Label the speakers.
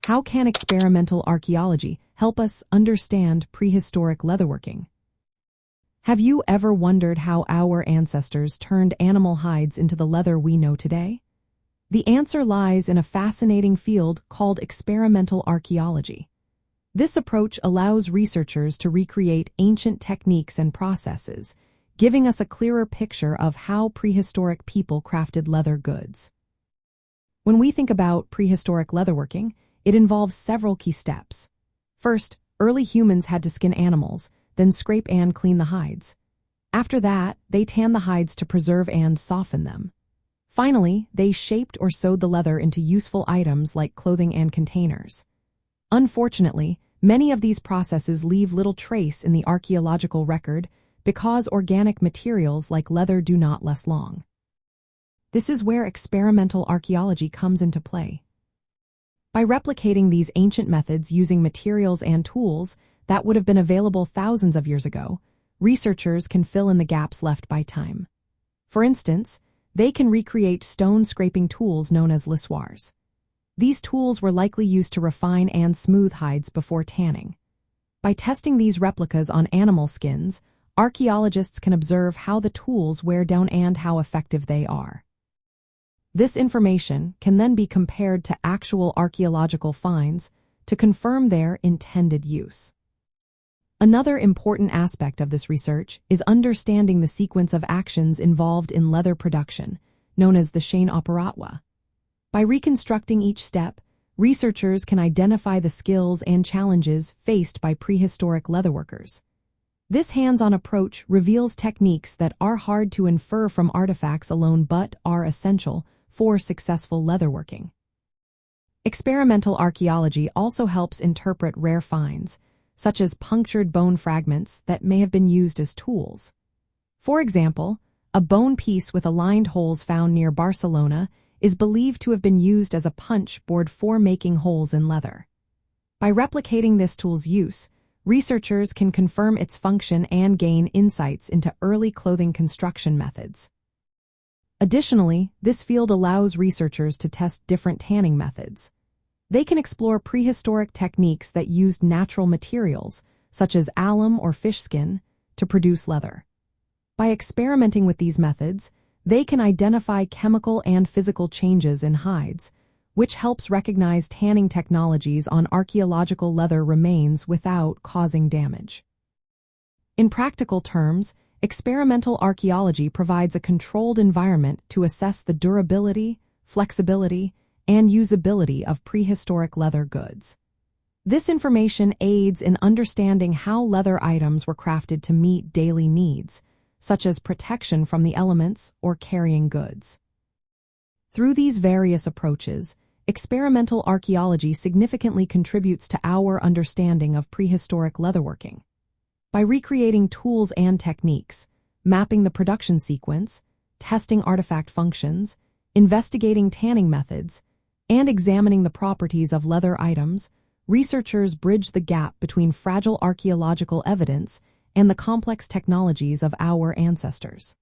Speaker 1: How can experimental archaeology help us understand prehistoric leatherworking? Have you ever wondered how our ancestors turned animal hides into the leather we know today? The answer lies in a fascinating field called experimental archaeology. This approach allows researchers to recreate ancient techniques and processes, giving us a clearer picture of how prehistoric people crafted leather goods. When we think about prehistoric leatherworking, it involves several key steps. First, early humans had to skin animals, then scrape and clean the hides. After that, they tanned the hides to preserve and soften them. Finally, they shaped or sewed the leather into useful items like clothing and containers. Unfortunately, many of these processes leave little trace in the archaeological record because organic materials like leather do not last long. This is where experimental archaeology comes into play. By replicating these ancient methods using materials and tools that would have been available thousands of years ago, researchers can fill in the gaps left by time. For instance, they can recreate stone scraping tools known as lissoirs. These tools were likely used to refine and smooth hides before tanning. By testing these replicas on animal skins, archaeologists can observe how the tools wear down and how effective they are. This information can then be compared to actual archaeological finds to confirm their intended use. Another important aspect of this research is understanding the sequence of actions involved in leather production, known as the chaîne opératoire. By reconstructing each step, researchers can identify the skills and challenges faced by prehistoric leatherworkers. This hands-on approach reveals techniques that are hard to infer from artifacts alone but are essential for successful leatherworking. Experimental archaeology also helps interpret rare finds, such as punctured bone fragments that may have been used as tools. For example, a bone piece with aligned holes found near Barcelona is believed to have been used as a punch board for making holes in leather. By replicating this tool's use, researchers can confirm its function and gain insights into early clothing construction methods. Additionally, this field allows researchers to test different tanning methods. They can explore prehistoric techniques that used natural materials, such as alum or fish skin, to produce leather. By experimenting with these methods, they can identify chemical and physical changes in hides, which helps recognize tanning technologies on archaeological leather remains without causing damage. In practical terms, experimental archaeology provides a controlled environment to assess the durability, flexibility, and usability of prehistoric leather goods. This information aids in understanding how leather items were crafted to meet daily needs, such as protection from the elements or carrying goods. Through these various approaches, experimental archaeology significantly contributes to our understanding of prehistoric leatherworking. By recreating tools and techniques, mapping the production sequence, testing artifact functions, investigating tanning methods, and examining the properties of leather items, researchers bridge the gap between fragile archaeological evidence and the complex technologies of our ancestors.